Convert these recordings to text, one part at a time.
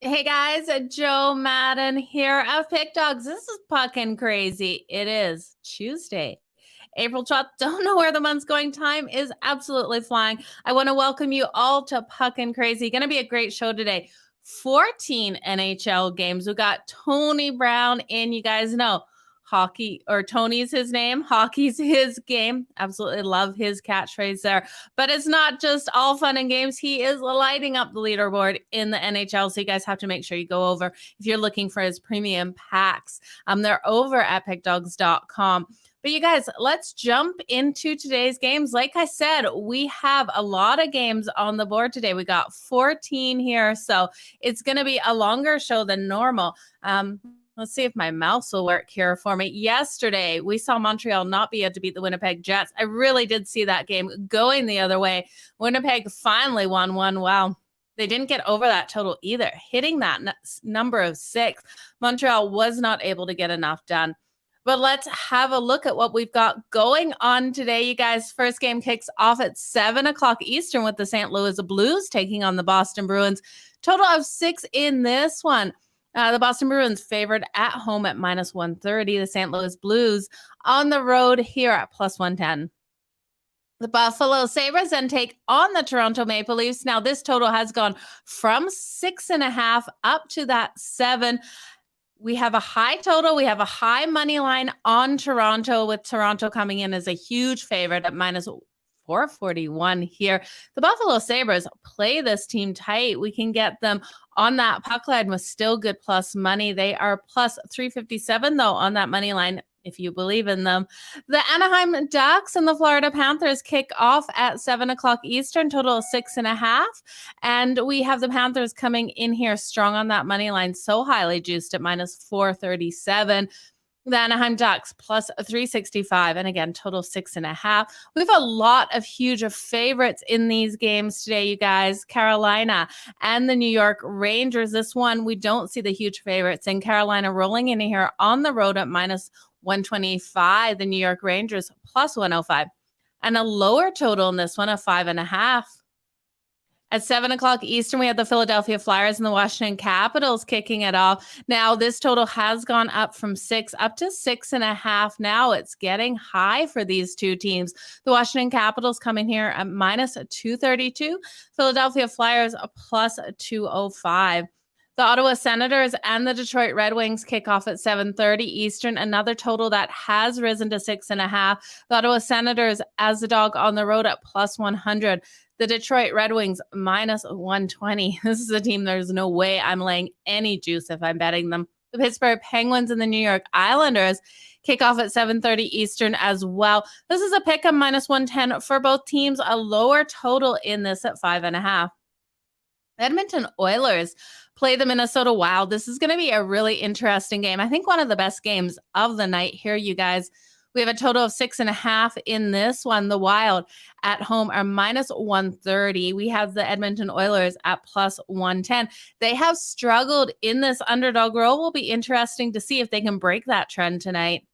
Hey guys, Joe Madden here of Pick Dogs. This is Puckin Crazy. It is Tuesday, April 12th. Don't know where the month's going. Time is absolutely flying. I want to welcome you all to Puckin Crazy. Going to be a great show today. 14 NHL games. We got Tony Brown in. You guys know hockey, or Tony's his name. Hockey's his game. Absolutely love his catchphrase there. But it's not just all fun and games. He is lighting up the leaderboard in the NHL. So you guys have to make sure you go over if you're looking for his premium packs. They're over at pickdogs.com. But you guys, let's jump into today's games. Like I said, we have a lot of games on the board today. We got 14 here, so it's going to be a longer show than normal. Let's see if my mouse will work here for me. Yesterday, we saw Montreal not be able to beat the Winnipeg Jets. I really did see that game going the other way. Winnipeg finally won one. Wow. They didn't get over that total either, hitting that number of 6. Montreal was not able to get enough done. But let's have a look at what we've got going on today. You guys, first game kicks off at 7 o'clock Eastern with the St. Louis Blues taking on the Boston Bruins. Total of 6 in this one. The Boston Bruins favored at home at -130. The St. Louis Blues on the road here at +110. The Buffalo Sabres then take on the Toronto Maple Leafs. Now, this total has gone from 6.5 up to that 7. We have a high total. We have a high money line on Toronto, with Toronto coming in as a huge favorite at -441 here. The Buffalo Sabres play this team tight. We can get them on that puck line with still good plus money. They are +357 though on that money line, if you believe in them. The Anaheim Ducks and the Florida Panthers kick off at 7 o'clock Eastern, total of 6.5. And we have the Panthers coming in here strong on that money line, so highly juiced at -437. The Anaheim Ducks +365, and again, total 6.5. We have a lot of huge favorites in these games today, you guys. Carolina and the New York Rangers. This one, we don't see the huge favorites in. Carolina rolling in here on the road at -125. The New York Rangers +105. And a lower total in this one of 5.5. At 7 o'clock Eastern, we have the Philadelphia Flyers and the Washington Capitals kicking it off. Now, this total has gone up from 6 up to 6.5. Now it's getting high for these two teams. The Washington Capitals coming here at -232. Philadelphia Flyers +205. The Ottawa Senators and the Detroit Red Wings kick off at 7:30 Eastern. Another total that has risen to 6.5. The Ottawa Senators as the dog on the road at +100. The Detroit Red Wings -120. This is a team there's no way I'm laying any juice if I'm betting them. The Pittsburgh Penguins and the New York Islanders kick off at 7:30 Eastern as well. This is a pick of -110 for both teams. A lower total in this at 5.5. Edmonton Oilers play the Minnesota Wild. This is going to be a really interesting game. I think one of the best games of the night here, you guys. We have a total of 6.5 in this one. The Wild at home are -130. We have the Edmonton Oilers at +110. They have struggled in this underdog role. Will be interesting to see if they can break that trend tonight.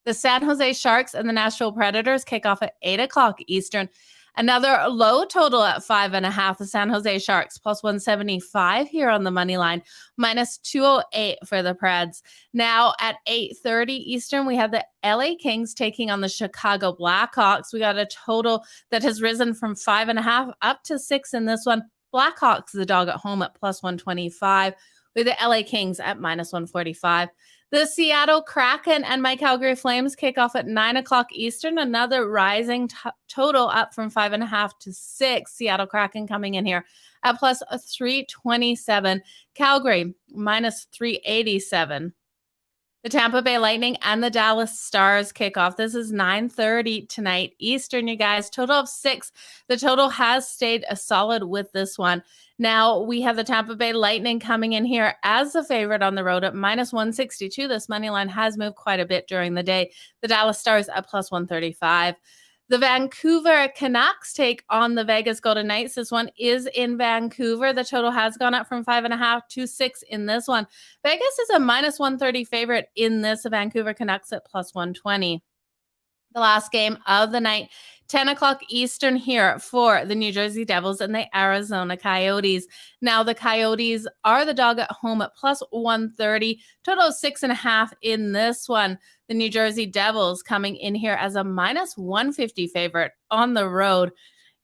The San Jose Sharks and the Nashville Predators kick off at 8 o'clock Eastern. Another low total at 5.5. The San Jose Sharks +175 here on the money line, -208 for the Preds. Now at 8:30 Eastern, we have the LA Kings taking on the Chicago Blackhawks. We got a total that has risen from 5.5 up to 6 in this one. Blackhawks, the dog at home at +125, with the LA Kings at -145. The Seattle Kraken and my Calgary Flames kick off at 9 o'clock Eastern. Another rising total up from 5.5 to 6. Seattle Kraken coming in here at +327. Calgary -387. The Tampa Bay Lightning and the Dallas Stars kick off. This is 9:30 tonight Eastern, you guys. Total of 6. The total has stayed a solid with this one. Now, we have the Tampa Bay Lightning coming in here as the favorite on the road at -162. This money line has moved quite a bit during the day. The Dallas Stars at +135. The Vancouver Canucks take on the Vegas Golden Knights. This one is in Vancouver. The total has gone up from 5.5 to 6 in this one. Vegas is a -130 favorite in this. The Vancouver Canucks at +120. The last game of the night 10 o'clock Eastern here for the New Jersey Devils and the Arizona Coyotes. Now, the Coyotes are the dog at home at plus 130, total of 6.5 in this one. The New Jersey Devils coming in here as a minus 150 favorite on the road.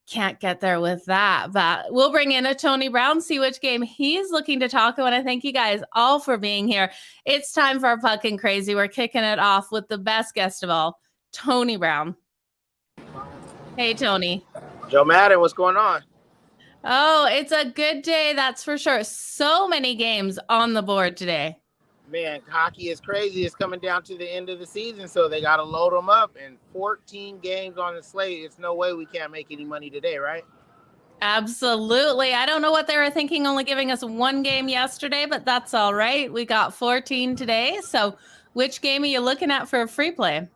Can't get there with that, but we'll bring in a Tony Brown, see which game he's looking to talk about. I thank you guys all for being here. It's time for our Puckin' Crazy. We're kicking it off with the best guest of all, Tony Brown. Hey, Tony. Joe Madden, what's going on? Oh, it's a good day, that's for sure. So many games on the board today. Man, hockey is crazy. It's coming down to the end of the season, so they got to load them up. And 14 games on the slate. It's no way we can't make any money today, right? Absolutely. I don't know what they were thinking, only giving us one game yesterday, but that's all right. We got 14 today. So which game are you looking at for a free play?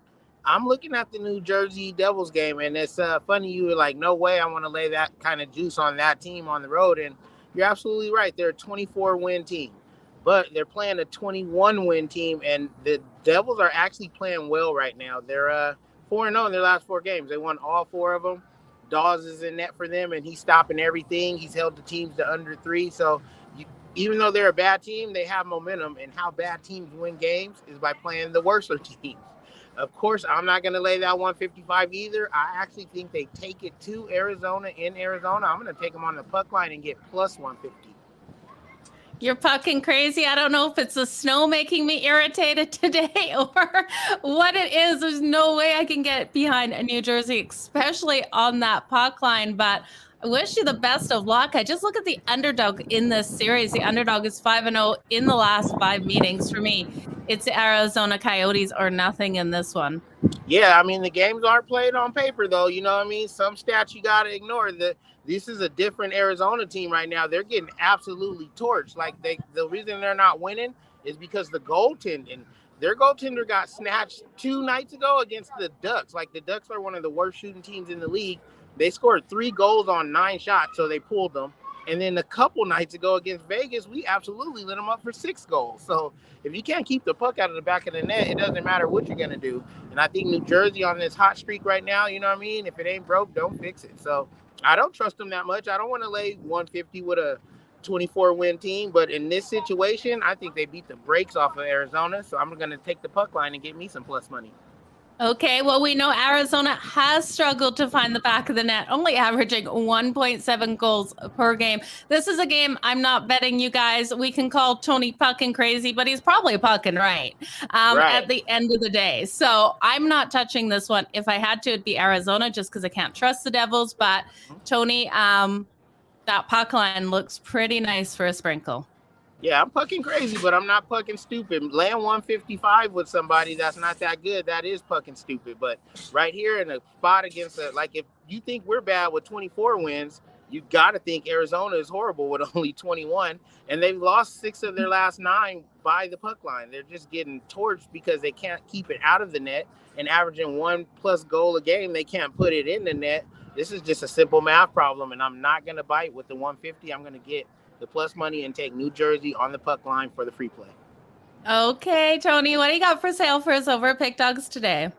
I'm looking at the New Jersey Devils game, and it's funny. You were like, no way I want to lay that kind of juice on that team on the road. And you're absolutely right. They're a 24-win team, but they're playing a 21-win team, and the Devils are actually playing well right now. They're 4-0 in their last 4 games. They won all 4 of them. Dawes is in net for them, and he's stopping everything. He's held the teams to under 3. So even though they're a bad team, they have momentum, and how bad teams win games is by playing the worser teams. Of course, I'm not going to lay that 155 either. I actually think they take it to Arizona in Arizona. I'm going to take them on the puck line and get plus 150. You're Puckin' crazy. I don't know if it's the snow making me irritated today or what it is. There's no way I can get behind a New Jersey, especially on that puck line. But I wish you the best of luck. I just look at the underdog in this series. The underdog is 5-0 in the last 5 meetings. For me, it's the Arizona Coyotes or nothing in this one. Yeah, I mean, the games aren't played on paper, though. You know what I mean? Some stats you got to ignore. This is a different Arizona team right now. They're getting absolutely torched. Like, the reason they're not winning is because the goaltending. Their goaltender got snatched 2 nights ago against the Ducks. Like, the Ducks are one of the worst shooting teams in the league. They scored 3 goals on 9 shots, so they pulled them. And then a couple nights ago against Vegas, we absolutely lit them up for 6 goals. So if you can't keep the puck out of the back of the net, it doesn't matter what you're going to do. And I think New Jersey on this hot streak right now, you know what I mean? If it ain't broke, don't fix it. So I don't trust them that much. I don't want to lay 150 with a 24-win team. But in this situation, I think they beat the brakes off of Arizona. So I'm going to take the puck line and get me some plus money. Okay, well, we know Arizona has struggled to find the back of the net, only averaging 1.7 goals per game. This is a game I'm not betting you guys. We can call Tony Puckin' crazy, but he's probably Puckin' right at the end of the day. So I'm not touching this one. If I had to, it'd be Arizona just because I can't trust the Devils. But Tony, that puck line looks pretty nice for a sprinkle. Yeah, I'm Puckin' crazy, but I'm not Puckin' stupid. Laying 155 with somebody that's not that good, that is Puckin' stupid. But right here in a spot against if you think we're bad with 24 wins, you got to think Arizona is horrible with only 21. And they've lost 6 of their last 9 by the puck line. They're just getting torched because they can't keep it out of the net, and averaging 1+ goal a game, they can't put it in the net. This is just a simple math problem, and I'm not going to bite with the 150. I'm going to get the plus money and take New Jersey on the puck line for the free play. Okay, Tony, what do you got for sale for us over at Pick Dogs today?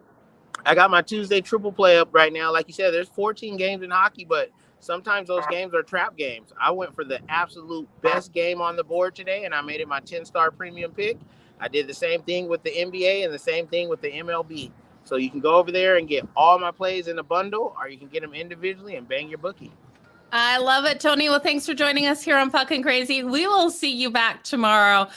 I got my Tuesday triple play up right now. Like you said, there's 14 games in hockey, but sometimes those games are trap games. I went for the absolute best game on the board today, and I made it my 10-star premium pick. I did the same thing with the NBA and the same thing with the MLB. So you can go over there and get all my plays in a bundle, or you can get them individually and bang your bookie. I love it, Tony. Well, thanks for joining us here on Puckin' Crazy. We will see you back tomorrow.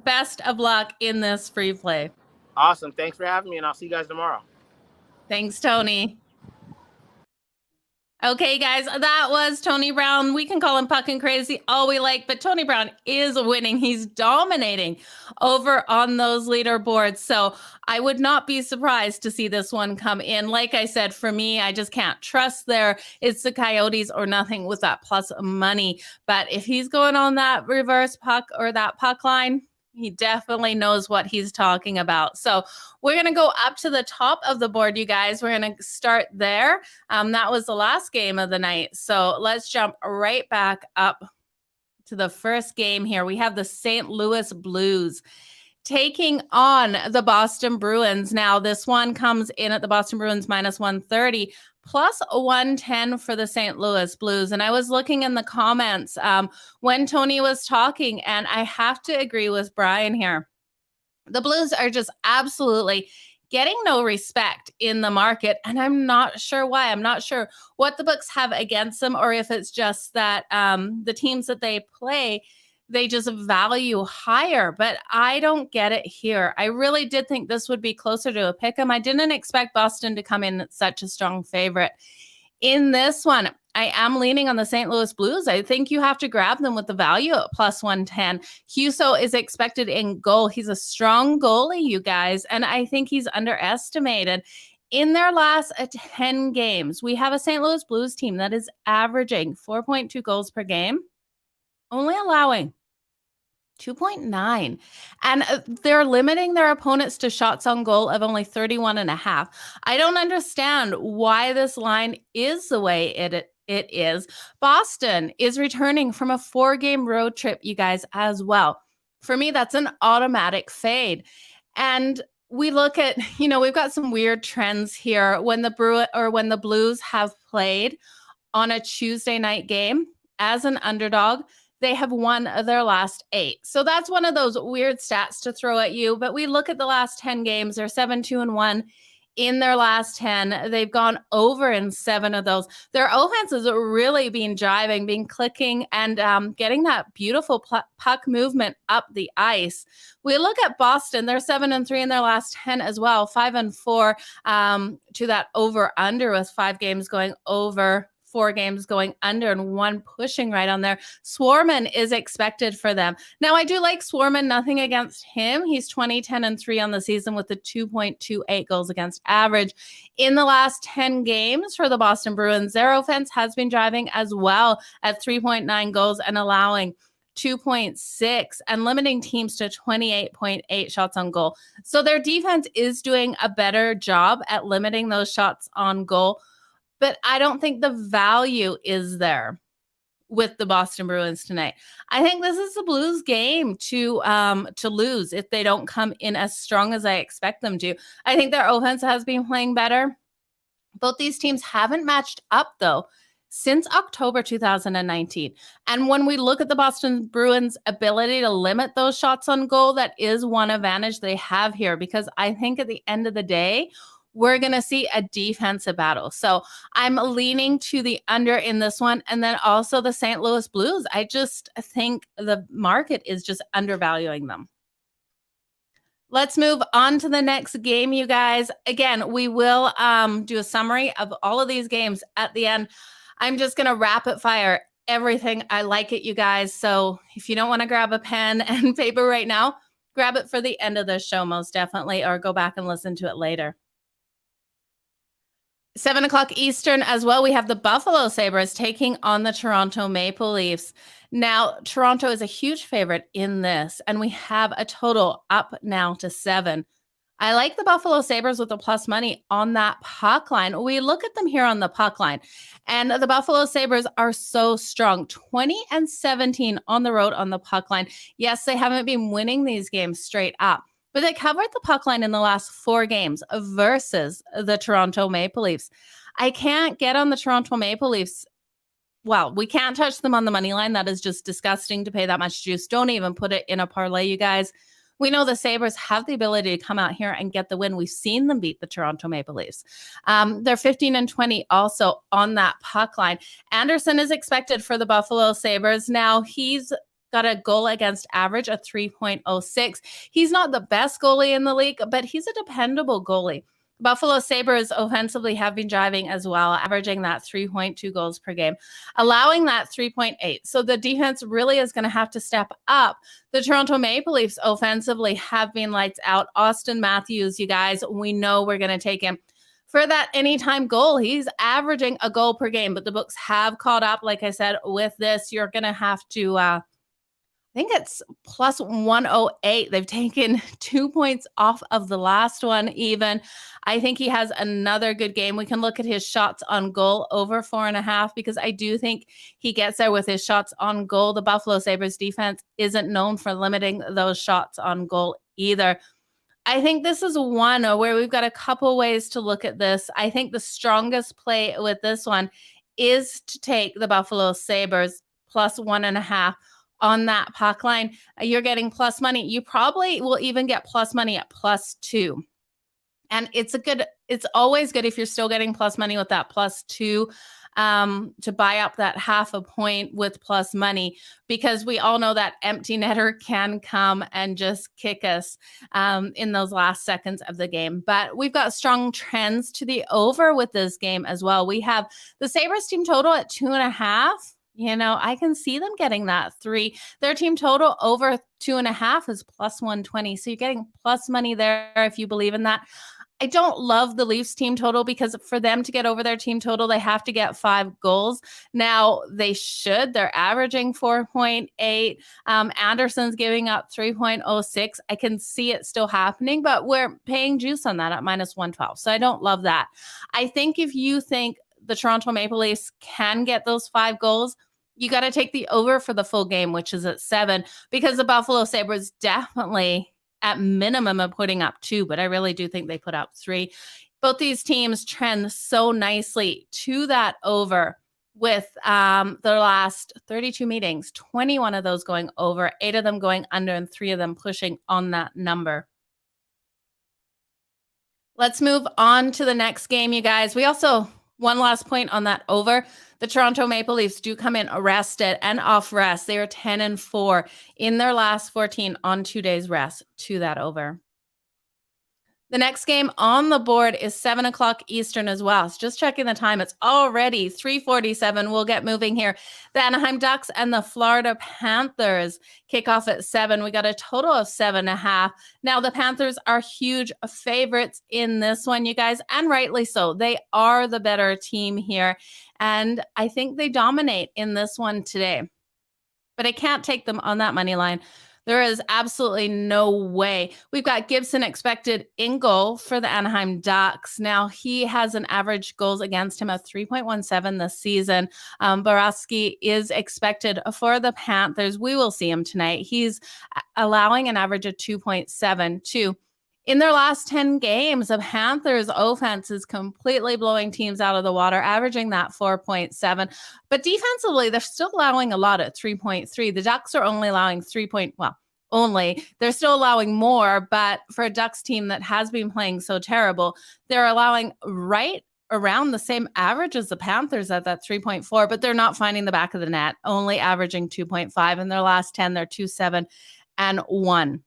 Best of luck in this free play. Awesome. Thanks for having me, and I'll see you guys tomorrow. Thanks, Tony. Okay, guys, that was Tony Brown. We can call him Puckin' Crazy all we like, but Tony Brown is winning. He's dominating over on those leaderboards. So I would not be surprised to see this one come in. Like I said, for me, I just can't trust there. It's the Coyotes or nothing with that plus money. But if he's going on that reverse puck or that puck line, he definitely knows what he's talking about. So we're going to go up to the top of the board, you guys. We're going to start there. That was the last game of the night. So let's jump right back up to the first game here. We have the St. Louis Blues taking on the Boston Bruins. Now, this one comes in at the Boston Bruins minus 130, plus 110 for the St. Louis Blues. And I was looking in the comments when Tony was talking, and I have to agree with Brian here. The Blues are just absolutely getting no respect in the market, and I'm not sure why. I'm not sure what the books have against them, or if it's just that the teams that they play, they just value higher, but I don't get it here. I really did think this would be closer to a pick 'em. I didn't expect Boston to come in such a strong favorite. In this one, I am leaning on the St. Louis Blues. I think you have to grab them with the value at plus 110. Husso is expected in goal. He's a strong goalie, you guys, and I think he's underestimated. In their last 10 games, we have a St. Louis Blues team that is averaging 4.2 goals per game, only allowing 2.9. And they're limiting their opponents to shots on goal of only 31.5. I don't understand why this line is the way it is. Boston is returning from a 4-game road trip, you guys, as well. For me, that's an automatic fade. And we look at, we've got some weird trends here. When the Blues have played on a Tuesday night game as an underdog, they have won their last 8. So that's one of those weird stats to throw at you. But we look at the last 10 games. They're 7-2-1 in their last 10. They've gone over in 7 of those. Their offense has really been driving, been clicking, and getting that beautiful puck movement up the ice. We look at Boston. They're 7-3 in their last 10 as well. 5-4 to that over-under, with 5 games going over, 4 games going under, and 1 pushing right on there. Swarman is expected for them. Now, I do like Swarman. Nothing against him. He's 20-10-3 on the season with a 2.28 goals against average. In the last 10 games for the Boston Bruins, their offense has been driving as well at 3.9 goals and allowing 2.6 and limiting teams to 28.8 shots on goal. So their defense is doing a better job at limiting those shots on goal. But I don't think the value is there with the Boston Bruins tonight. I think this is the Blues game to lose if they don't come in as strong as I expect them to. I think their offense has been playing better. Both these teams haven't matched up, though, since October 2019. And when we look at the Boston Bruins' ability to limit those shots on goal, that is one advantage they have here, because I think at the end of the day, we're going to see a defensive battle. So I'm leaning to the under in this one. And then also the St. Louis Blues. I just think the market is just undervaluing them. Let's move on to the next game, you guys. Again, we will do a summary of all of these games at the end. I'm just going to rapid fire everything. I like it, you guys. So if you don't want to grab a pen and paper right now, grab it for the end of the show, most definitely, or go back and listen to it later. 7 o'clock Eastern as well. We have the Buffalo Sabres taking on the Toronto Maple Leafs. Now, Toronto is a huge favorite in this, and we have a total up now to 7. I like the Buffalo Sabres with the plus money on that puck line. We look at them here on the puck line, and the Buffalo Sabres are so strong, 20-17 on the road on the puck line. Yes, they haven't been winning these games straight up, but they covered the puck line in the last 4 games versus the Toronto Maple Leafs. I can't get on the Toronto Maple Leafs. Well, we can't touch them on the money line. That is just disgusting to pay that much juice. Don't even put it in a parlay, you guys. We know the Sabres have the ability to come out here and get the win. We've seen them beat the Toronto Maple Leafs. They're 15-20 also on that puck line. Anderson is expected for the Buffalo Sabres. Now, he's got a goal against average of 3.06. He's not the best goalie in the league, but he's a dependable goalie. Buffalo Sabres offensively have been driving as well, averaging that 3.2 goals per game, allowing that 3.8. So the defense really is going to have to step up. The Toronto Maple Leafs offensively have been lights out. Austin Matthews, you guys, we know we're going to take him for that anytime goal. He's averaging a goal per game, but the books have caught up. Like I said, with this, you're going to have to I think it's plus 108. They've taken 2 points off of the last one even. I think he has another good game. We can look at his shots on goal over 4.5, because I do think he gets there with his shots on goal. The Buffalo Sabres defense isn't known for limiting those shots on goal either. I think this is one where we've got a couple ways to look at this. I think the strongest play with this one is to take the Buffalo Sabres plus 1.5 on that puck line. You're getting plus money. You probably will even get plus money at +2. And it's always good if you're still getting plus money with that +2 to buy up that 0.5 point with plus money, because we all know that empty netter can come and just kick us in those last seconds of the game. But we've got strong trends to the over with this game as well. We have the Sabres team total at 2.5. I can see them getting that 3. Their team total over 2.5 is plus 120. So you're getting plus money there if you believe in that. I don't love the Leafs team total, because for them to get over their team total, they have to get 5 goals. Now, they should. They're averaging 4.8. Anderson's giving up 3.06. I can see it still happening, but we're paying juice on that at -112. So I don't love that. I think if you think the Toronto Maple Leafs can get those 5 goals, you got to take the over for the full game, which is at 7, because the Buffalo Sabres definitely at minimum of putting up 2, but I really do think they put up 3. Both these teams trend so nicely to that over with their last 32 meetings, 21 of those going over, 8 of them going under, and 3 of them pushing on that number. Let's move on to the next game, you guys. We also, one last point on that over. The Toronto Maple Leafs do come in rested and off rest. They are 10-4 in their last 14 on 2 days rest to that over. The next game on the board is 7 o'clock Eastern as well. So just checking the time, it's already 3:47. We'll get moving here. The Anaheim Ducks and the Florida Panthers kick off at 7. We got a total of 7.5. Now, the Panthers are huge favorites in this one, you guys, and rightly so. They are the better team here, and I think they dominate in this one today. But I can't take them on that money line. There is absolutely no way. We've got Gibson expected in goal for the Anaheim Ducks. Now, he has an average goals against him of 3.17 this season. Borowski is expected for the Panthers. We will see him tonight. He's allowing an average of 2.72. In their last 10 games, the Panthers offense is completely blowing teams out of the water, averaging that 4.7. But defensively, they're still allowing a lot at 3.3. The Ducks are only allowing they're still allowing more, but for a Ducks team that has been playing so terrible, they're allowing right around the same average as the Panthers at that 3.4, but they're not finding the back of the net, only averaging 2.5. In their last 10, they're 2-7-1.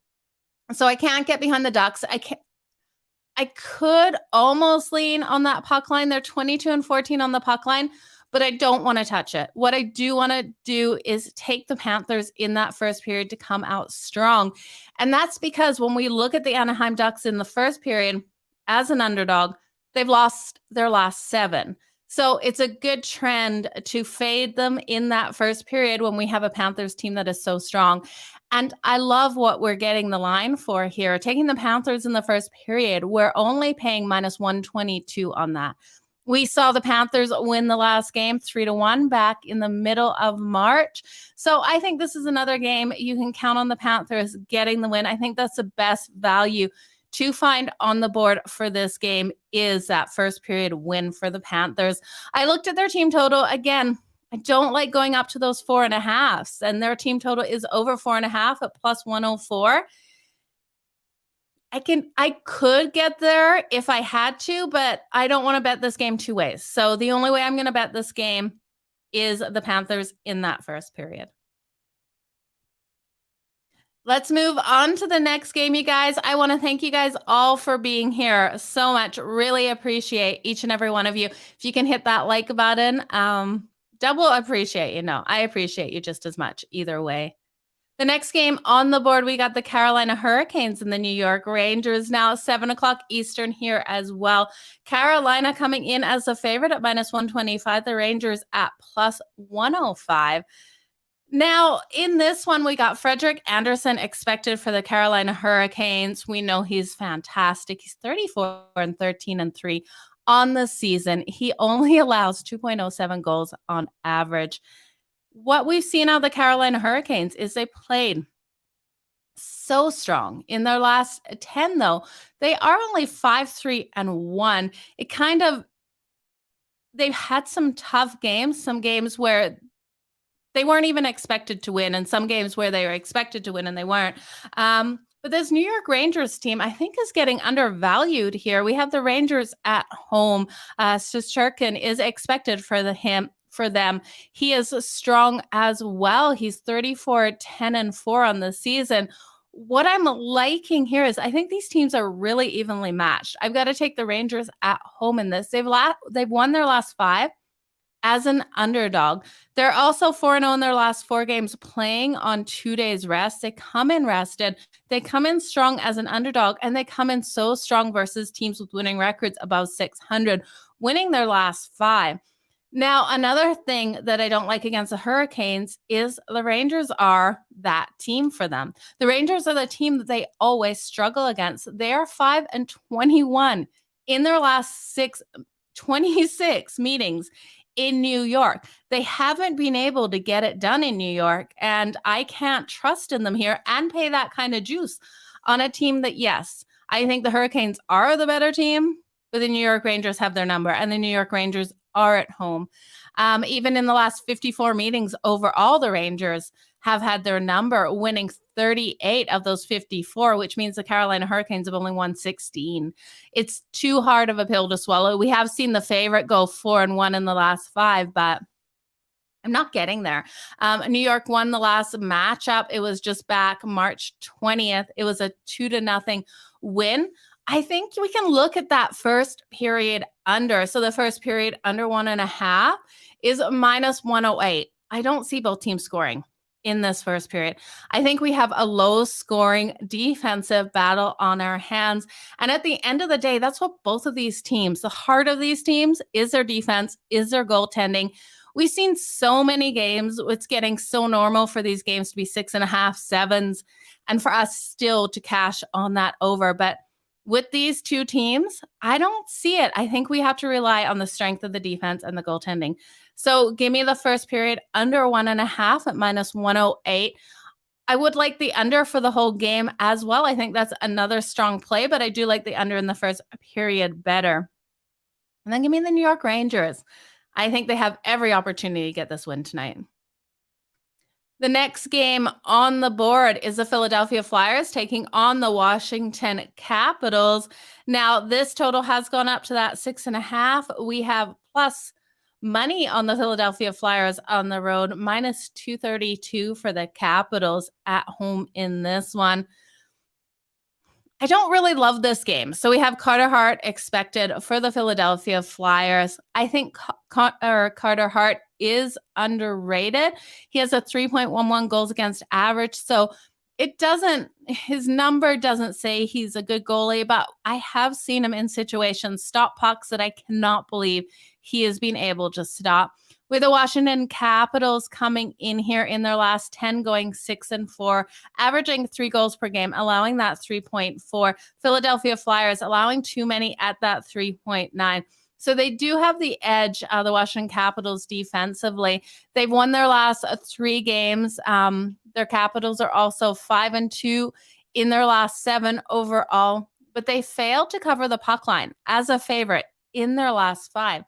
So I can't get behind the Ducks. I could almost lean on that puck line. They're 22-14 on the puck line, but I don't want to touch it. What I do want to do is take the Panthers in that first period to come out strong. And that's because when we look at the Anaheim Ducks in the first period as an underdog, they've lost their last 7. So it's a good trend to fade them in that first period when we have a Panthers team that is so strong. And I love what we're getting the line for here. Taking the Panthers in the first period, we're only paying -122 on that. We saw the Panthers win the last game 3-1 back in the middle of March. So I think this is another game you can count on the Panthers getting the win. I think that's the best value to find on the board for this game is that first period win for the Panthers. I looked at their team total. Again, I don't like going up to those 4.5s, and their team total is over 4.5 at +104. I could get there if I had to, but I don't want to bet this game 2 ways. So the only way I'm going to bet this game is the Panthers in that first period. Let's move on to the next game, you guys. I want to thank you guys all for being here so much. Really appreciate each and every one of you. If you can hit that like button, double appreciate you. No, I appreciate you just as much either way. The next game on the board, we got the Carolina Hurricanes and the New York Rangers. Now 7 o'clock Eastern here as well. Carolina coming in as a favorite at -125. The Rangers at +105. Now, in this one, we got Frederik Andersen expected for the Carolina Hurricanes. We know he's fantastic. He's 34-13-3 on the season. He only allows 2.07 goals on average. What we've seen out of the Carolina Hurricanes is they played so strong. In their last 10, though, they are only 5-3-1. They've had some tough games, some games where they weren't even expected to win, and some games where they were expected to win and they weren't. But this New York Rangers team, I think, is getting undervalued here. We have the Rangers at home. Shesterkin is expected for them. He is strong as well. He's 34-10-4 on the season. What I'm liking here is I think these teams are really evenly matched. I've got to take the Rangers at home in this. They've won their last 5 as an underdog. They're also 4-0 in their last 4 games, playing on 2 days rest. They come in rested. They come in strong as an underdog, and they come in so strong versus teams with winning records above 600, winning their last 5. Now, another thing that I don't like against the Hurricanes is the Rangers are that team for them. The Rangers are the team that they always struggle against. They are 5-21 in their last 26 meetings in New York. They haven't been able to get it done in New York, and I can't trust in them here and pay that kind of juice on a team that, yes, I think the Hurricanes are the better team, but the New York Rangers have their number, and the New York Rangers are at home. Even in the last 54 meetings overall, the Rangers have had their number, winning 38 of those 54, which means the Carolina Hurricanes have only won 16. It's too hard of a pill to swallow. We have seen the favorite go 4-1 in the last 5, but I'm not getting there. New York won the last matchup. It was just back March 20th. It was a 2-0 win. I think we can look at that first period under. So the first period under 1.5 is -108. I don't see both teams scoring in this first period. I think we have a low scoring defensive battle on our hands. And at the end of the day, that's what both of these teams, the heart of these teams is their defense, is their goaltending. We've seen so many games. It's getting so normal for these games to be 6.5, 7s, and for us still to cash on that over. But with these two teams, I don't see it. I think we have to rely on the strength of the defense and the goaltending. So give me the first period under 1.5 at -108. I would like the under for the whole game as well. I think that's another strong play, but I do like the under in the first period better. And then give me the New York Rangers. I think they have every opportunity to get this win tonight. The next game on the board is the Philadelphia Flyers taking on the Washington Capitals. Now, this total has gone up to that 6.5. We have plus money on the Philadelphia Flyers on the road, -232 for the Capitals at home in this one. I don't really love this game. So we have Carter Hart expected for the Philadelphia Flyers. I think Carter Hart is underrated. He has a 3.11 goals against average. So his number doesn't say he's a good goalie, but I have seen him in situations stop pucks that I cannot believe he has been able to stop. With the Washington Capitals coming in here in their last 10, going 6-4, averaging 3 goals per game, allowing that 3.4. Philadelphia Flyers allowing too many at that 3.9. So they do have the edge, the Washington Capitals defensively. They've won their last 3 games. Their Capitals are also 5-2 in their last 7 overall, but they failed to cover the puck line as a favorite in their last 5.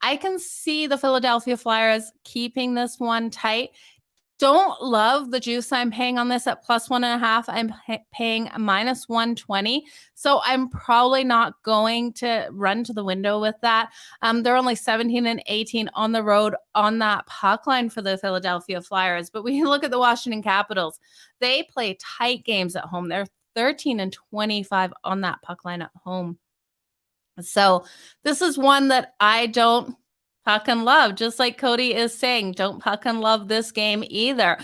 I can see the Philadelphia Flyers keeping this one tight. Don't love the juice I'm paying on this at +1.5. I'm paying -120. So I'm probably not going to run to the window with that. They're only 17-18 on the road on that puck line for the Philadelphia Flyers. But when you look at the Washington Capitals, they play tight games at home. They're 13-25 on that puck line at home. So this is one that I don't puck and love, just like Cody is saying, don't puck and love this game either.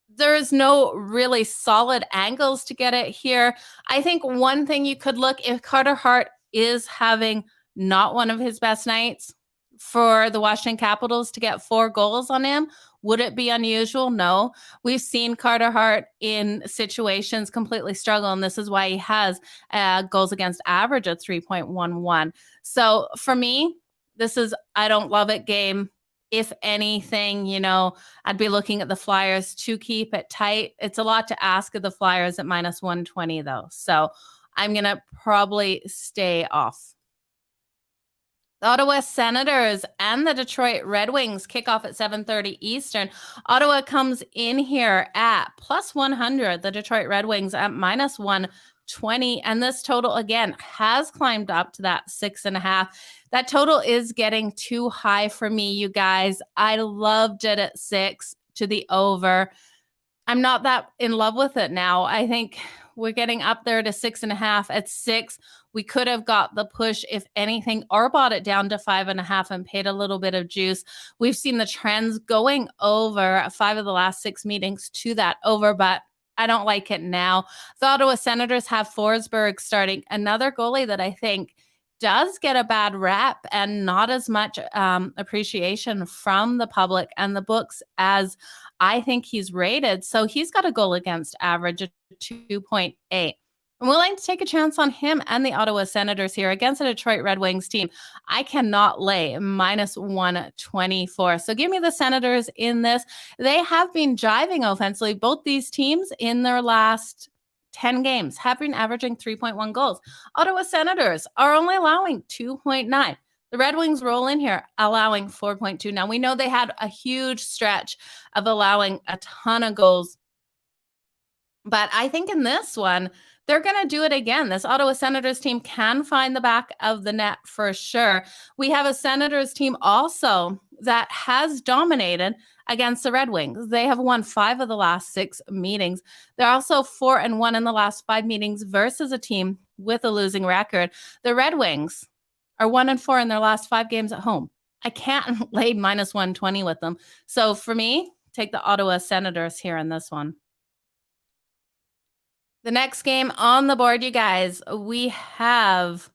There's no really solid angles to get it here. I think one thing you could look, if Carter Hart is having not one of his best nights, for the Washington Capitals to get 4 goals on him, would it be unusual? No. We've seen Carter Hart in situations completely struggle, and this is why he has goals against average at 3.11. So for me, this is I don't love it game. If anything, I'd be looking at the Flyers to keep it tight. It's a lot to ask of the Flyers at minus 120, though. So I'm going to probably stay off. The Ottawa Senators and the Detroit Red Wings kick off at 7:30 Eastern. Ottawa comes in here at plus 100. The Detroit Red Wings at minus 120. And this total, again, has climbed up to that 6.5. That total is getting too high for me, you guys. I loved it at 6 to the over. I'm not that in love with it now. I think we're getting up there to 6.5. At 6, we could have got the push, if anything, or bought it down to 5.5 and paid a little bit of juice. We've seen the trends going over 5 of the last 6 meetings to that over, but I don't like it now. The Ottawa Senators have Forsberg starting, another goalie that I think does get a bad rep and not as much appreciation from the public and the books as I think he's rated. So he's got a goal against average of 2.8. I'm willing to take a chance on him and the Ottawa Senators here against a Detroit Red Wings team. I cannot lay minus 124. So give me the Senators in this. They have been jiving offensively. Both these teams in their last 10 games have been averaging 3.1 goals. Ottawa Senators are only allowing 2.9. The Red Wings roll in here, allowing 4.2. Now, we know they had a huge stretch of allowing a ton of goals. But I think in this one, they're going to do it again. This Ottawa Senators team can find the back of the net for sure. We have a Senators team also that has dominated against the Red Wings. They have won 5 of the last 6 meetings. They're also 4-1 in the last 5 meetings versus a team with a losing record. The Red Wings are 1-4 in their last 5 games at home. I can't lay minus 120 with them. So for me, take the Ottawa Senators here in this one. The next game on the board, you guys, we have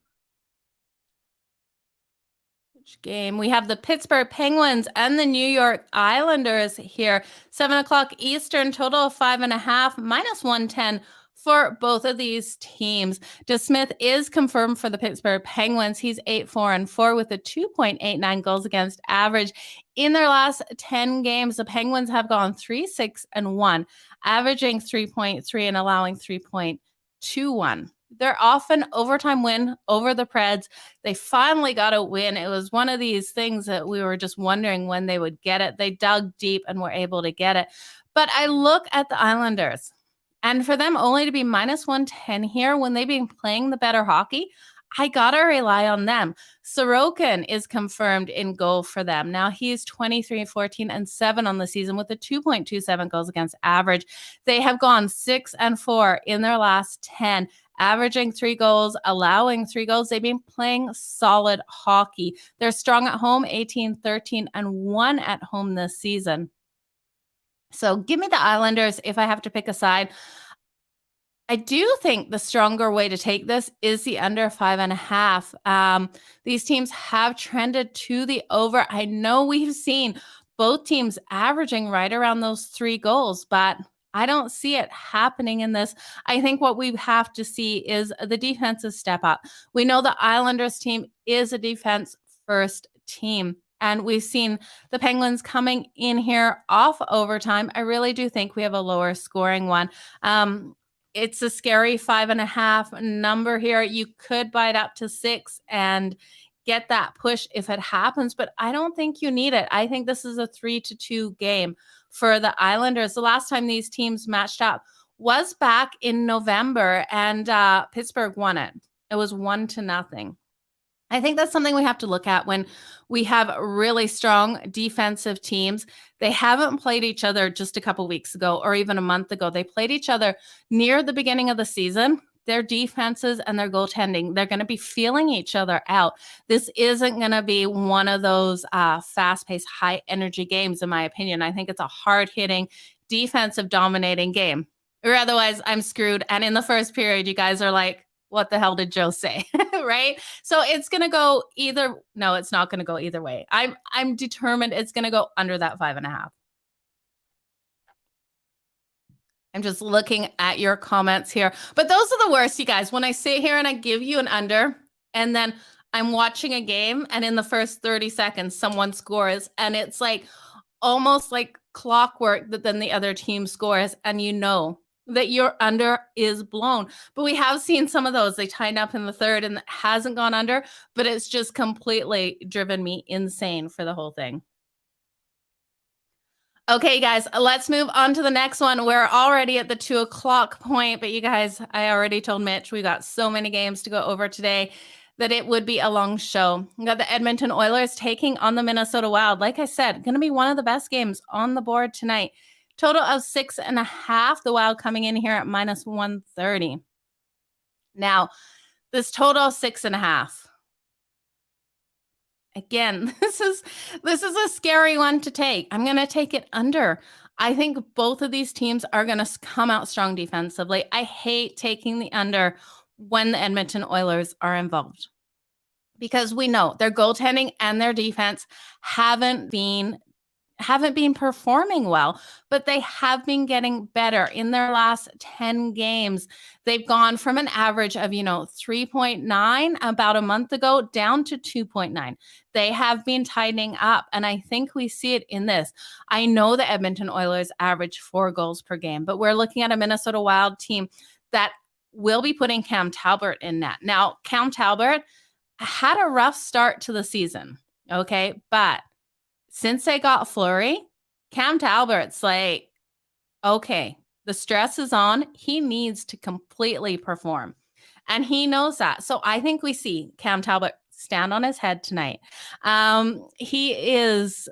we have the Pittsburgh Penguins and the New York Islanders here. 7 o'clock Eastern, total of 5.5, minus 110 for both of these teams. DeSmith is confirmed for the Pittsburgh Penguins. He's 8-4-4 with a 2.89 goals against average. In their last 10 games, the Penguins have gone 3-6-1, averaging 3.3 and allowing 3.21. They're off an overtime win over the Preds. They finally got a win. It was one of these things that we were just wondering when they would get it. They dug deep and were able to get it. But I look at the Islanders, and for them only to be minus 110 here when they've been playing the better hockey, I got to rely on them. Sorokin is confirmed in goal for them. Now he's 23-14-7 on the season with a 2.27 goals against average. They have gone 6-4 in their last 10, averaging 3 goals, allowing 3 goals. They've been playing solid hockey. They're strong at home, 18-13-1 at home this season. So give me the Islanders if I have to pick a side. I do think the stronger way to take this is the under 5.5. These teams have trended to the over. I know we've seen both teams averaging right around those 3 goals, but I don't see it happening in this. I think what we have to see is the defensive step up. We know the Islanders team is a defense first team, and we've seen the Penguins coming in here off overtime. I really do think we have a lower scoring one. It's a scary 5.5 number here. You could buy it up to 6 and get that push if it happens, but I don't think you need it. I think this is a 3-2 game for the Islanders. The last time these teams matched up was back in November, and Pittsburgh won it. It was 1-0. I think that's something we have to look at when we have really strong defensive teams. They haven't played each other just a couple weeks ago or even a month ago. They played each other near the beginning of the season. Their defenses and their goaltending, they're going to be feeling each other out. This isn't going to be one of those fast-paced, high-energy games, in my opinion. I think it's a hard-hitting, defensive dominating game. Or otherwise, I'm screwed. And in the first period, you guys are like, what the hell did Joe say? Right? So it's going to go no, it's not going to go either way. I'm determined it's going to go under that 5.5. I'm just looking at your comments here, but those are the worst, you guys. When I sit here and I give you an under, and then I'm watching a game and in the first 30 seconds, someone scores and it's like almost like clockwork that then the other team scores and you know that your under is blown. But we have seen some of those. They tied up in the third and it hasn't gone under, but it's just completely driven me insane for the whole thing. Okay, guys, let's move on to the next one. We're already at the 2:00 point, but you guys, I already told Mitch we got so many games to go over today that it would be a long show. We got the Edmonton Oilers taking on the Minnesota Wild. Like I said, going to be one of the best games on the board tonight. Total of 6.5. The Wild coming in here at -130. Now, this total of 6.5. Again, this is a scary one to take. I'm going to take it under. I think both of these teams are going to come out strong defensively. I hate taking the under when the Edmonton Oilers are involved because we know their goaltending and their defense haven't been performing well, but they have been getting better. In their last 10 games, they've gone from an average of, 3.9 about a month ago down to 2.9. They have been tightening up, and I think we see it in this. I know the Edmonton Oilers average 4 goals per game, but we're looking at a Minnesota Wild team that will be putting Cam Talbot in net. Now, Cam Talbot had a rough start to the season, okay? But since they got Fleury, Cam Talbot's like, okay, the stress is on. He needs to completely perform. And he knows that. So I think we see Cam Talbot stand on his head tonight. He is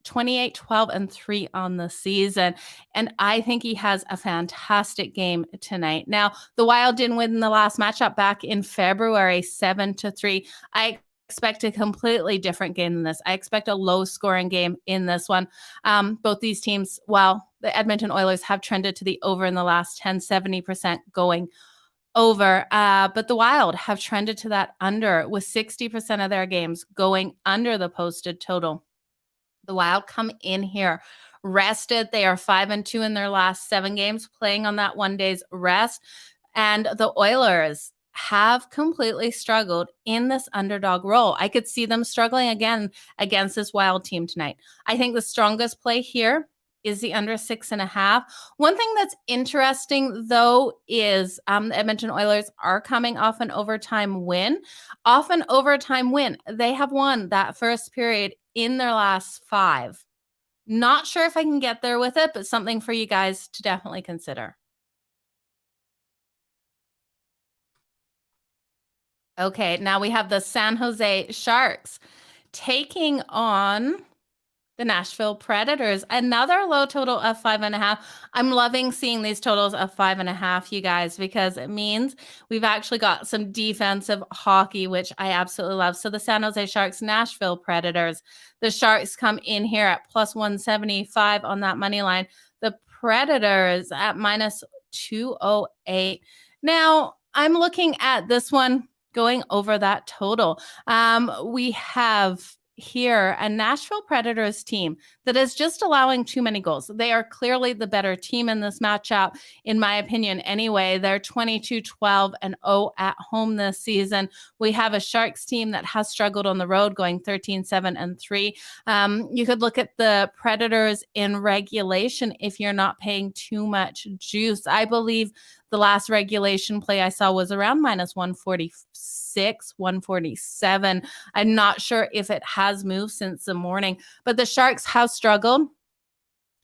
28, 12, and 3 on the season. And I think he has a fantastic game tonight. Now, the Wild didn't win the last matchup back in February, 7-3. I expect a completely different game than this. I expect a low-scoring game in this one. Both these teams, while the Edmonton Oilers have trended to the over in the last 10, 70% going over, but the Wild have trended to that under with 60% of their games going under the posted total. The Wild come in here rested. They are 5-2 in their last 7 games, playing on that 1 day's rest. And the Oilers have completely struggled in this underdog role. I could see them struggling again against this Wild team tonight. I think the strongest play here is the under 6.5. One thing that's interesting, though, is the Edmonton Oilers are coming off an overtime win. Off an overtime win, they have won that first period in their last 5. Not sure if I can get there with it, but something for you guys to definitely consider. Okay, now we have the San Jose Sharks taking on the Nashville Predators. Another low total of 5.5. I'm loving seeing these totals of 5.5, you guys, because it means we've actually got some defensive hockey, which I absolutely love. So the San Jose Sharks, Nashville Predators. The Sharks come in here at +175 on that money line. The Predators at -208. Now, I'm looking at this one going over that total. We have here a Nashville Predators team that is just allowing too many goals. They are clearly the better team in this matchup, in my opinion anyway. They're 22-12-0 at home this season. We have a Sharks team that has struggled on the road, going 13-7-3. You could look at the Predators in regulation if you're not paying too much juice. I believe the last regulation play I saw was around -146, 147. I'm not sure if it has moved since the morning, but the Sharks have struggled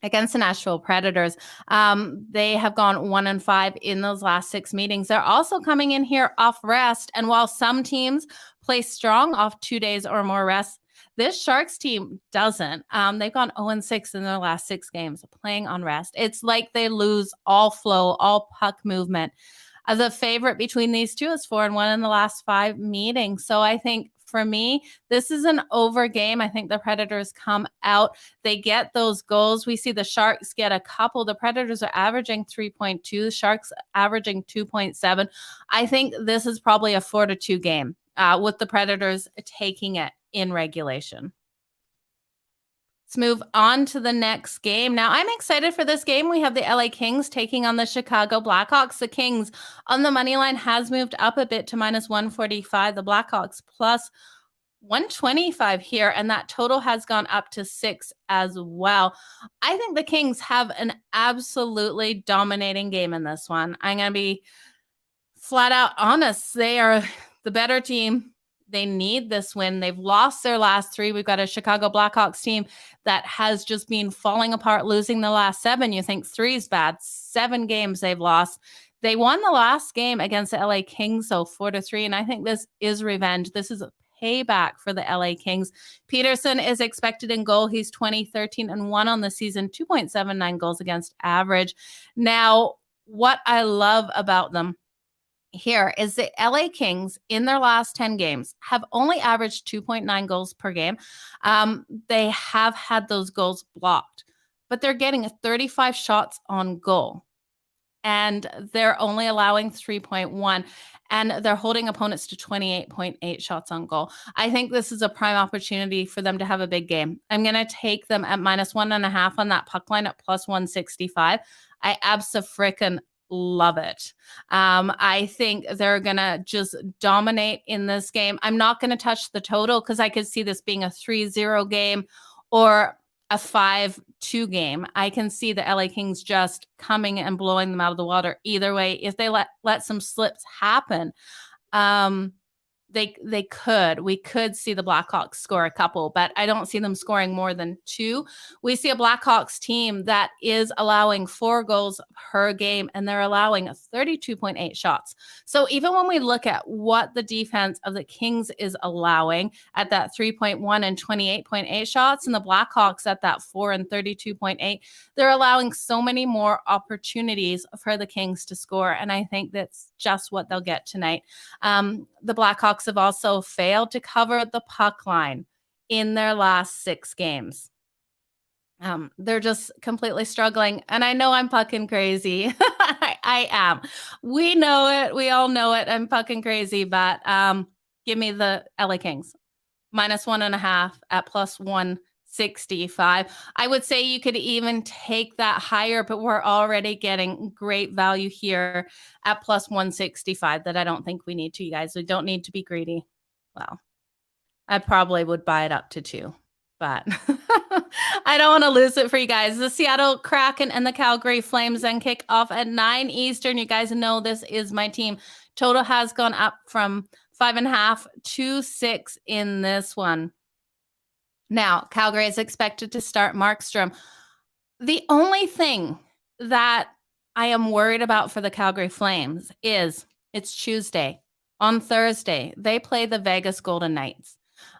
against the Nashville Predators. They have gone 1-5 in those last 6 meetings. They're also coming in here off rest. And while some teams play strong off 2 days or more rest, this Sharks team doesn't. They've gone 0-6 in their last 6 games playing on rest. It's like they lose all flow, all puck movement. The favorite between these two is 4-1 in the last 5 meetings. So I think for me, this is an over game. I think the Predators come out. They get those goals. We see the Sharks get a couple. The Predators are averaging 3.2. Sharks averaging 2.7. I think this is probably a 4-2 game with the Predators taking it in regulation. Let's move on to the next game. Now, I'm excited for this game. We have the LA Kings taking on the Chicago Blackhawks. The Kings on the money line has moved up a bit to minus 145. The Blackhawks plus 125 here, and that total has gone up to 6 as well. I think the Kings have an absolutely dominating game in this one. I'm going to be flat out honest. They are the better team. They need this win. They've lost their last 3. We've got a Chicago Blackhawks team that has just been falling apart, losing the last 7. You think 3 is bad. 7 games they've lost. They won the last game against the LA Kings, so 4-3, and I think this is revenge. This is a payback for the LA Kings. Peterson is expected in goal. He's 20-13-1 on the season, 2.79 goals against average. Now, what I love about them here is the LA Kings in their last 10 games have only averaged 2.9 goals per game. They have had those goals blocked, but they're getting 35 shots on goal, and they're only allowing 3.1, and they're holding opponents to 28.8 shots on goal. I think this is a prime opportunity for them to have a big game. I'm going to take them at minus 1.5 on that puck line at plus 165. I abso-frickin' love it. I think they're going to just dominate in this game. I'm not going to touch the total because I could see this being a 3-0 game or a 5-2 game. I can see the LA Kings just coming and blowing them out of the water either way. If they let some slips happen, we could see the Blackhawks score a couple, but I don't see them scoring more than 2. We see a Blackhawks team that is allowing 4 goals per game, and they're allowing 32.8 shots. So even when we look at what the defense of the Kings is allowing at that 3.1 and 28.8 shots, and the Blackhawks at that 4 and 32.8, they're allowing so many more opportunities for the Kings to score, and I think that's just what they'll get tonight. The Blackhawks have also failed to cover the puck line in their last 6 games. They're just completely struggling. And I know I'm pucking crazy. I am. We know it. We all know it. I'm pucking crazy. But give me the LA Kings. Minus 1.5 at plus 165. I would say you could even take that higher, but we're already getting great value here at plus 165 that I don't think we need to, you guys. We don't need to be greedy. Well, I probably would buy it up to 2, but I don't want to lose it for you guys. The Seattle Kraken and the Calgary Flames then kick off at 9 Eastern. You guys know this is my team. Total has gone up from 5.5 to 6 in this one. Now, Calgary is expected to start Markstrom. The only thing that I am worried about for the Calgary Flames is it's Tuesday. On Thursday, they play the Vegas Golden Knights.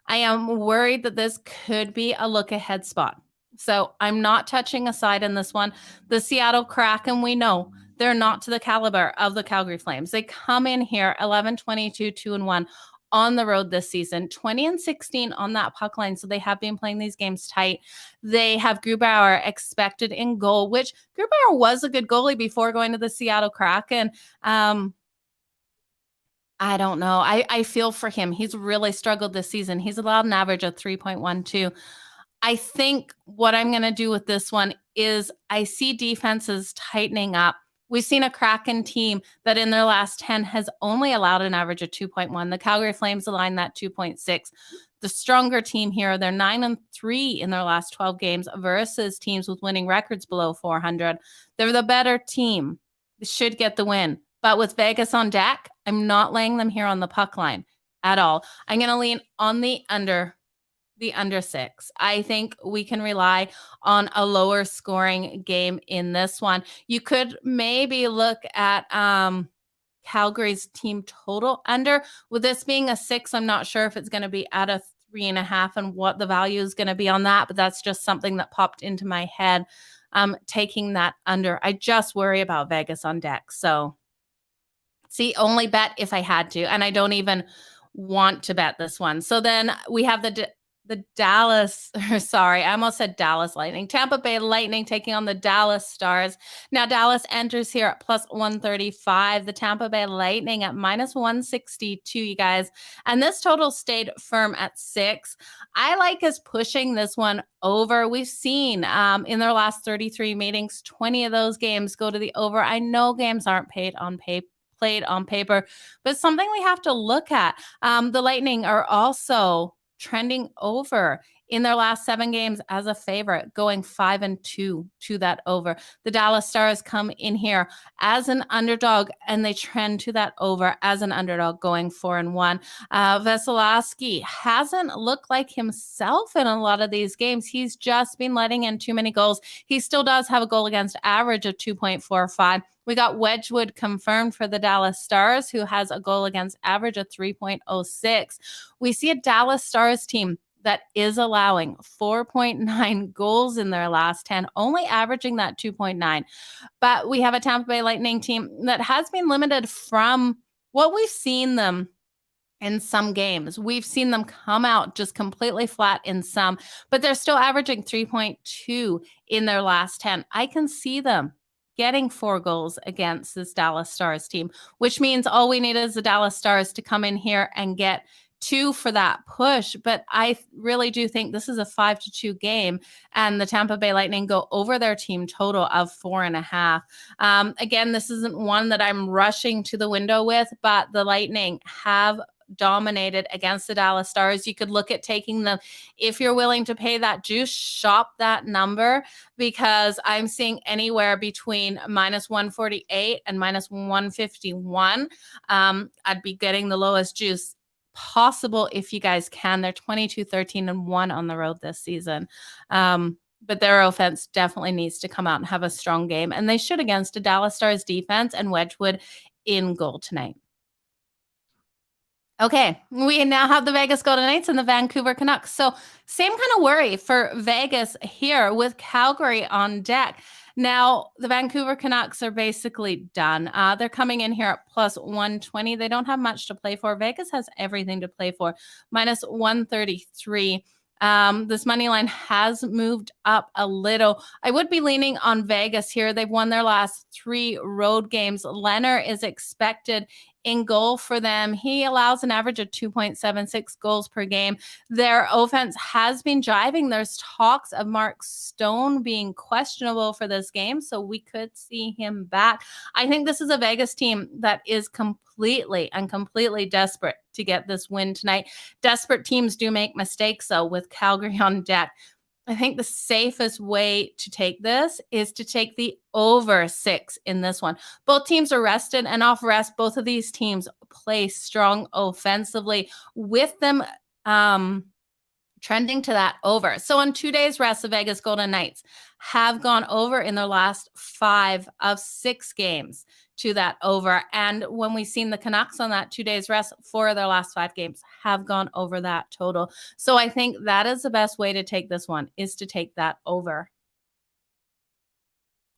I am worried that this could be a look-ahead spot. So I'm not touching a side in this one. The Seattle Kraken, we know they're not to the caliber of the Calgary Flames. They come in here 11-22, 2-1 on the road this season, 20-16 on that puck line. So they have been playing these games tight. They have Grubauer expected in goal, which Grubauer was a good goalie before going to the Seattle Kraken. I don't know. I feel for him. He's really struggled this season. He's allowed an average of 3.12. I think what I'm going to do with this one is I see defenses tightening up. We've seen a Kraken team that in their last 10 has only allowed an average of 2.1. The Calgary Flames align that 2.6. The stronger team here, they're 9-3 in their last 12 games versus teams with winning records below 400. They're the better team. They should get the win. But with Vegas on deck, I'm not laying them here on the puck line at all. I'm going to lean on the under 6. I think we can rely on a lower scoring game in this one. You could maybe look at Calgary's team total under. With this being a 6, I'm not sure if it's going to be at a 3.5 and what the value is going to be on that, but that's just something that popped into my head. Taking that under. I just worry about Vegas on deck. So see, only bet if I had to, and I don't even want to bet this one. So then we have the I almost said Dallas Lightning. Tampa Bay Lightning taking on the Dallas Stars. Now, Dallas enters here at plus 135. The Tampa Bay Lightning at minus 162, you guys. And this total stayed firm at 6. I like us pushing this one over. We've seen in their last 33 meetings, 20 of those games go to the over. I know games aren't played on paper, but something we have to look at. The Lightning are also trending over in their last 7 games as a favorite, going 5-2 to that over. The Dallas Stars come in here as an underdog, and they trend to that over as an underdog, going 4-1. Vasilevsky hasn't looked like himself in a lot of these games. He's just been letting in too many goals. He still does have a goal against average of 2.45. We got Wedgwood confirmed for the Dallas Stars, who has a goal against average of 3.06. We see a Dallas Stars team that is allowing 4.9 goals in their last 10, only averaging that 2.9. But we have a Tampa Bay Lightning team that has been limited from what we've seen them in some games. We've seen them come out just completely flat in some, but they're still averaging 3.2 in their last 10. I can see them getting 4 goals against this Dallas Stars team, which means all we need is the Dallas Stars to come in here and get 2 for that push. But I really do think this is a 5-2 game, and the Tampa Bay Lightning go over their team total of 4.5. Again, this isn't one that I'm rushing to the window with, but the Lightning have dominated against the Dallas Stars. You could look at taking them. If you're willing to pay that juice, shop that number, because I'm seeing anywhere between minus 148 and minus 151. I'd be getting the lowest juice possible if you guys can. They're 22-13-1 on the road this season. But their offense definitely needs to come out and have a strong game, and they should against a Dallas Stars defense and Wedgwood in goal tonight. Okay, we now have the Vegas Golden Knights and the Vancouver Canucks. So same kind of worry for Vegas here with Calgary on deck. Now, the Vancouver Canucks are basically done. They're coming in here at plus 120. They don't have much to play for. Vegas has everything to play for, minus 133. This money line has moved up a little. I would be leaning on Vegas here. They've won their last 3 road games. Leonard is expected in goal for them. He allows an average of 2.76 goals per game. Their offense has been driving. There's talks of Mark Stone being questionable for this game, so we could see him back. I think this is a Vegas team that is completely desperate to get this win tonight. Desperate teams do make mistakes, though, with Calgary on deck. I think the safest way to take this is to take the over 6 in this one. Both teams are rested, and off rest, both of these teams play strong offensively, with them trending to that over. So on 2 days rest, the Vegas Golden Knights have gone over in their last 5 of 6 games to that over. And when we've seen the Canucks on that 2 days rest, 4 of their last 5 games have gone over that total. So I think that is the best way to take this one, is to take that over.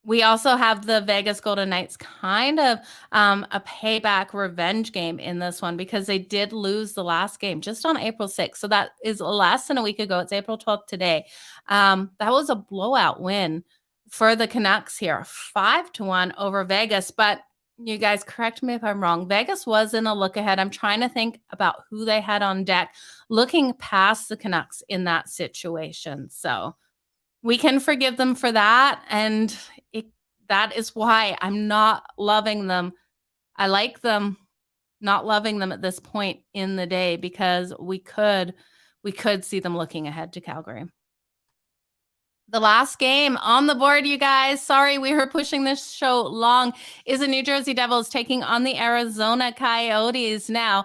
We also have the Vegas Golden Knights kind of a payback revenge game in this one, because they did lose the last game just on April 6th. So that is less than a week ago. It's April 12th today. That was a blowout win for the Canucks here, 5-1 over Vegas. But you guys correct me if I'm wrong. Vegas was in a look ahead. I'm trying to think about who they had on deck, looking past the Canucks in that situation. So we can forgive them for that. And that is why I'm not loving them. I like them, not loving them at this point in the day, because we could see them looking ahead to Calgary. The last game on the board, you guys, sorry we were pushing this show long, is the New Jersey Devils taking on the Arizona Coyotes. Now,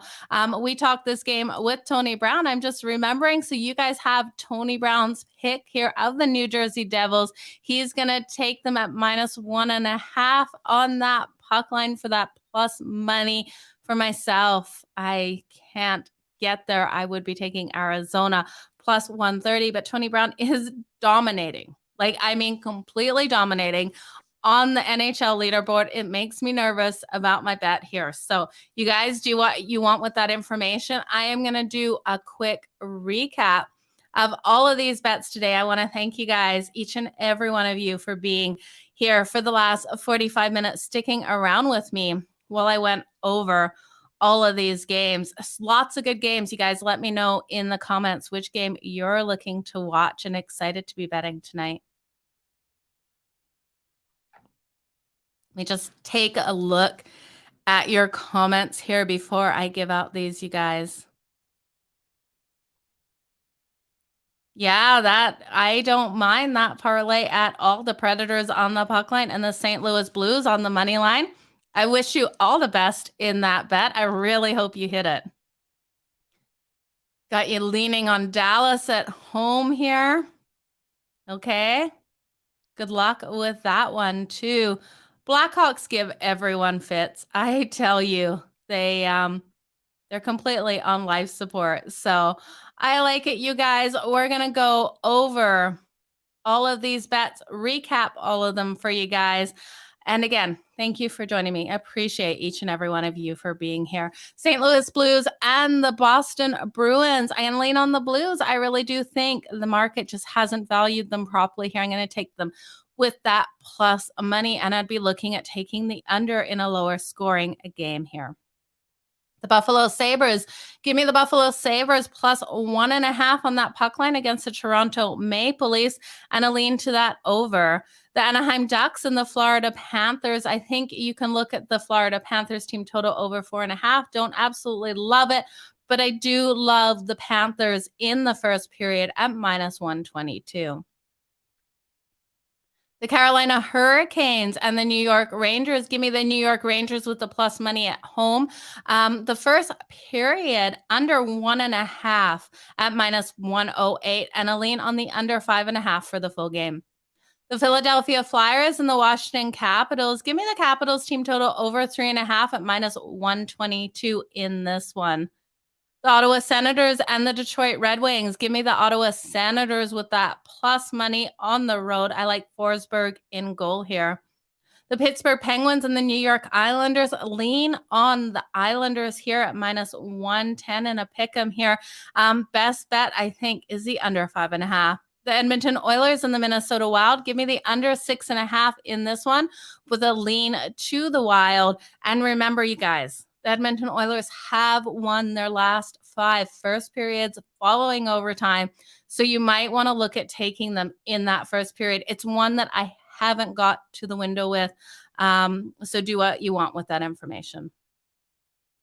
we talked this game with Tony Brown. I'm just remembering. So you guys have Tony Brown's pick here of the New Jersey Devils. He's going to take them at minus 1.5 on that puck line for that plus money. For myself, I can't get there. I would be taking Arizona plus 130, but Tony Brown is dominating. Completely dominating on the NHL leaderboard. It makes me nervous about my bet here. So you guys do what you want with that information. I am going to do a quick recap of all of these bets today. I want to thank you guys, each and every one of you, for being here for the last 45 minutes, sticking around with me while I went over all of these games. Lots of good games. You guys let me know in the comments which game you're looking to watch and excited to be betting tonight. Let me just take a look at your comments here before I give out these, you guys. Yeah, that I don't mind that parlay at all. The Predators on the puck line and the St. Louis Blues on the money line. I wish you all the best in that bet. I really hope you hit it. Got you leaning on Dallas at home here. Okay. Good luck with that one too. Blackhawks give everyone fits. I tell you, they're completely on life support. So I like it, you guys. We're going to go over all of these bets, recap all of them for you guys. And again, thank you for joining me. I appreciate each and every one of you for being here. St. Louis Blues and the Boston Bruins. I am lean on the Blues. I really do think the market just hasn't valued them properly here. I'm going to take them with that plus money, and I'd be looking at taking the under in a lower scoring game here. The Buffalo Sabres, give me the Buffalo Sabres plus 1.5 on that puck line against the Toronto Maple Leafs, and a lean to that over. The Anaheim Ducks and the Florida Panthers. I think you can look at the Florida Panthers team total over 4.5. Don't absolutely love it, but I do love the Panthers in the first period at minus 122. The Carolina Hurricanes and the New York Rangers. Give me the New York Rangers with the plus money at home. The first period under 1.5 at minus 108, and a lean on the under 5.5 for the full game. The Philadelphia Flyers and the Washington Capitals. Give me the Capitals team total over 3.5 at minus 122 in this one. The Ottawa Senators and the Detroit Red Wings. Give me the Ottawa Senators with that plus money on the road. I like Forsberg in goal here. The Pittsburgh Penguins and the New York Islanders. Lean on the Islanders here at minus 110 and a pick 'em here. Best bet, I think, is the under 5.5. The Edmonton Oilers and the Minnesota Wild. Give me the under 6.5 in this one with a lean to the Wild. And remember, you guys, the Edmonton Oilers have won their last 5 first periods following overtime. So you might want to look at taking them in that first period. It's one that I haven't got to the window with. So do what you want with that information.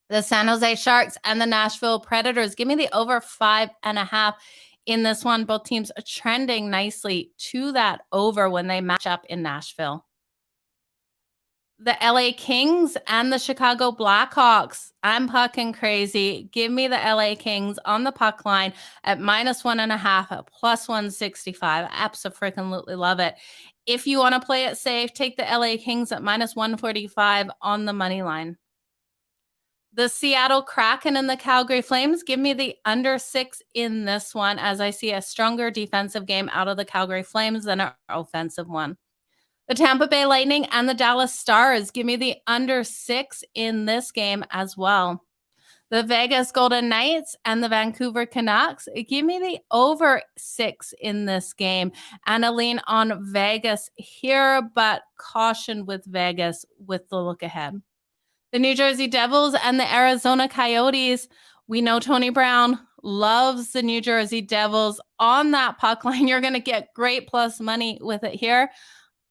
The San Jose Sharks and the Nashville Predators. Give me the over 5.5 in this one. Both teams are trending nicely to that over when they match up in Nashville. The LA Kings and the Chicago Blackhawks. I'm pucking crazy. Give me the LA Kings on the puck line at minus 1.5 at plus 165. Abso-freaking-lutely love it. If you want to play it safe, take the LA Kings at minus 145 on the money line. The Seattle Kraken and the Calgary Flames. Give me the under 6 in this one, as I see a stronger defensive game out of the Calgary Flames than an offensive one. The Tampa Bay Lightning and the Dallas Stars. Give me the under 6 in this game as well. The Vegas Golden Knights and the Vancouver Canucks. Give me the over 6 in this game, and a lean on Vegas here, but caution with Vegas with the look ahead. The New Jersey Devils and the Arizona Coyotes. We know Tony Brown loves the New Jersey Devils on that puck line. You're going to get great plus money with it here.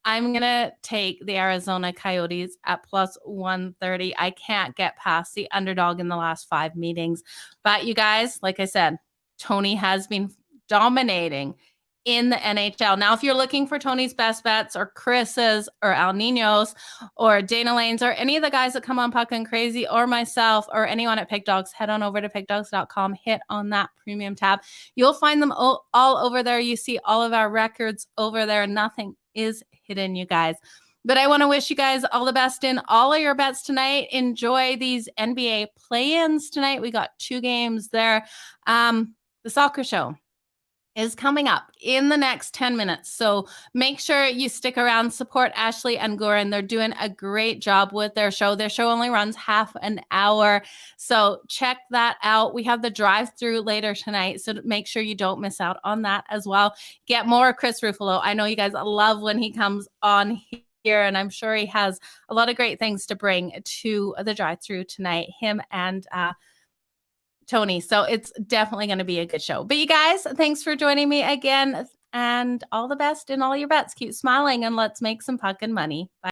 I'm going to take the Arizona Coyotes at plus 130. I can't get past the underdog in the last 5 meetings. But you guys, like I said, Tony has been dominating in the NHL. Now, if you're looking for Tony's best bets or Chris's or Al Nino's or Dana Lane's or any of the guys that come on Puckin' Crazy or myself or anyone at Pick Dogs, head on over to pickdogs.com, hit on that premium tab. You'll find them all over there. You see all of our records over there. Nothing is hidden, you guys. But I want to wish you guys all the best in all of your bets tonight. Enjoy these NBA play-ins tonight. We got 2 games there. The soccer show is coming up in the next 10 minutes. So make sure you stick around, support Ashley and Goran. They're doing a great job with their show. Their show only runs half an hour. So check that out. We have the drive-through later tonight. So make sure you don't miss out on that as well. Get more Chris Ruffalo. I know you guys love when he comes on here, and I'm sure he has a lot of great things to bring to the drive-through tonight, him and Tony. So it's definitely going to be a good show. But you guys, thanks for joining me again, and all the best in all your bets. Keep smiling and let's make some puckin' money. Bye.